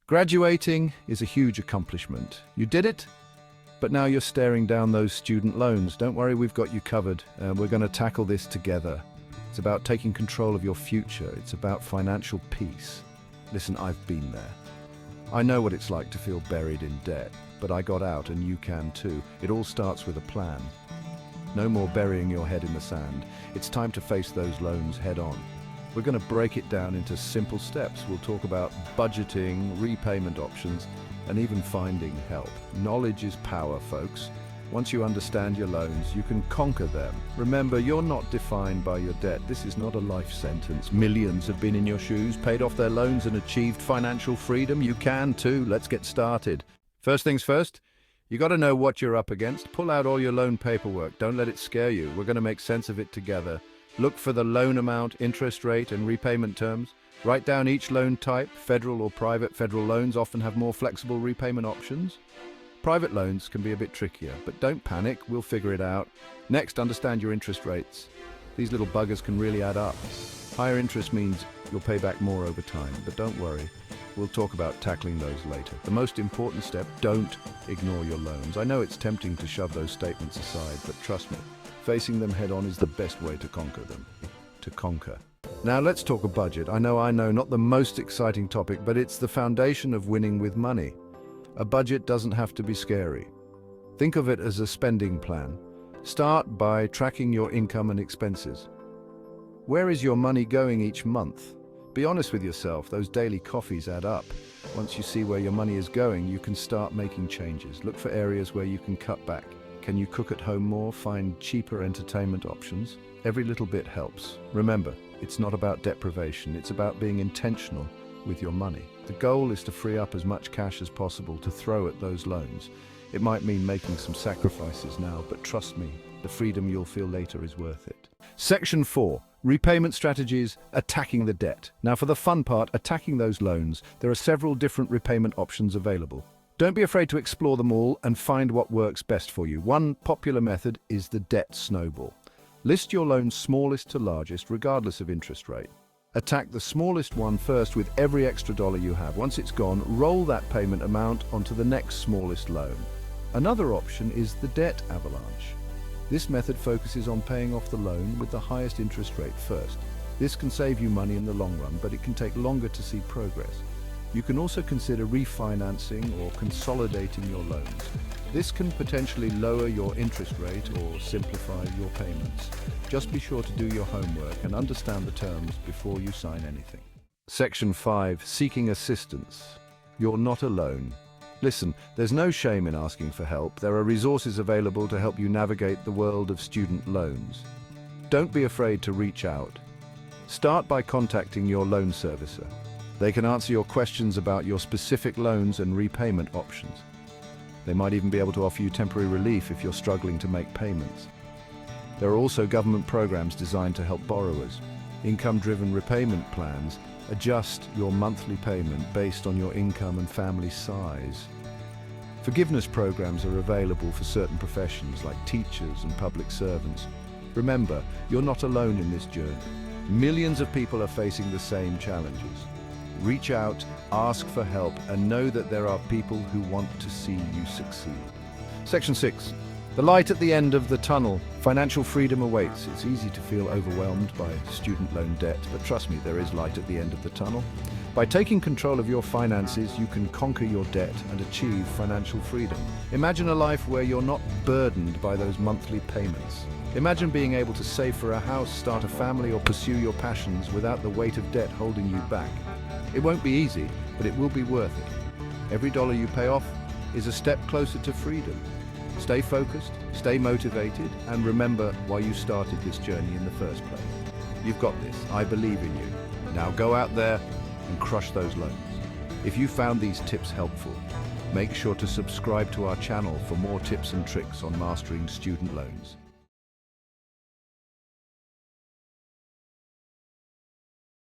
Graduating is a huge accomplishment. You did it, but now you're staring down those student loans. Don't worry, we've got you covered. We're going to tackle this together. It's about taking control of your future. It's about financial peace. Listen, I've been there. I know what it's like to feel buried in debt, but I got out and you can too. It all starts with a plan. No more burying your head in the sand. It's time to face those loans head on. We're going to break it down into simple steps. We'll talk about budgeting, repayment options, and even finding help. Knowledge is power, folks. Once you understand your loans, you can conquer them. Remember, you're not defined by your debt. This is not a life sentence. Millions have been in your shoes, paid off their loans, and achieved financial freedom. You can too. Let's get started. First things first, you got to know what you're up against. Pull out all your loan paperwork. Don't let it scare you. We're going to make sense of it together. Look for the loan amount, interest rate, and repayment terms. Write down each loan type. Federal or private. Federal loans often have more flexible repayment options. Private loans can be a bit trickier, but don't panic, we'll figure it out. Next, understand your interest rates. These little buggers can really add up. Higher interest means you'll pay back more over time, but don't worry, we'll talk about tackling those later. The most important step, don't ignore your loans. I know it's tempting to shove those statements aside, but trust me, facing them head on is the best way to conquer them. To conquer. Now let's talk a budget. I know, not the most exciting topic, but it's the foundation of winning with money. A budget doesn't have to be scary. Think of it as a spending plan. Start by tracking your income and expenses. Where is your money going each month? Be honest with yourself, those daily coffees add up. Once you see where your money is going, you can start making changes. Look for areas where you can cut back. Can you cook at home more? Find cheaper entertainment options? Every little bit helps. Remember, it's not about deprivation, it's about being intentional with your money. The goal is to free up as much cash as possible to throw at those loans. It might mean making some sacrifices now, but trust me, the freedom you'll feel later is worth it. Section 4. Repayment strategies, attacking the debt. Now for the fun part, attacking those loans. There are several different repayment options available. Don't be afraid to explore them all and find what works best for you. One popular method is the debt snowball. List your loans smallest to largest, regardless of interest rate. Attack the smallest one first with every extra dollar you have. Once it's gone, roll that payment amount onto the next smallest loan. Another option is the debt avalanche. This method focuses on paying off the loan with the highest interest rate first. This can save you money in the long run, but it can take longer to see progress. You can also consider refinancing or consolidating your loans. This can potentially lower your interest rate or simplify your payments. Just be sure to do your homework and understand the terms before you sign anything. Section 5. Seeking assistance. You're not alone. Listen, there's no shame in asking for help. There are resources available to help you navigate the world of student loans. Don't be afraid to reach out. Start by contacting your loan servicer. They can answer your questions about your specific loans and repayment options. They might even be able to offer you temporary relief if you're struggling to make payments. There are also government programs designed to help borrowers. Income-driven repayment plans adjust your monthly payment based on your income and family size. Forgiveness programs are available for certain professions like teachers and public servants. Remember, you're not alone in this journey. Millions of people are facing the same challenges. Reach out, ask for help, and know that there are people who want to see you succeed. Section 6. The light at the end of the tunnel. Financial freedom awaits. It's easy to feel overwhelmed by student loan debt, but trust me, there is light at the end of the tunnel. By taking control of your finances, you can conquer your debt and achieve financial freedom. Imagine a life where you're not burdened by those monthly payments. Imagine being able to save for a house, start a family, or pursue your passions without the weight of debt holding you back. It won't be easy, but it will be worth it. Every dollar you pay off is a step closer to freedom. Stay focused, stay motivated, and remember why you started this journey in the first place. You've got this. I believe in you. Now go out there and crush those loans. If you found these tips helpful, make sure to subscribe to our channel for more tips and tricks on mastering student loans.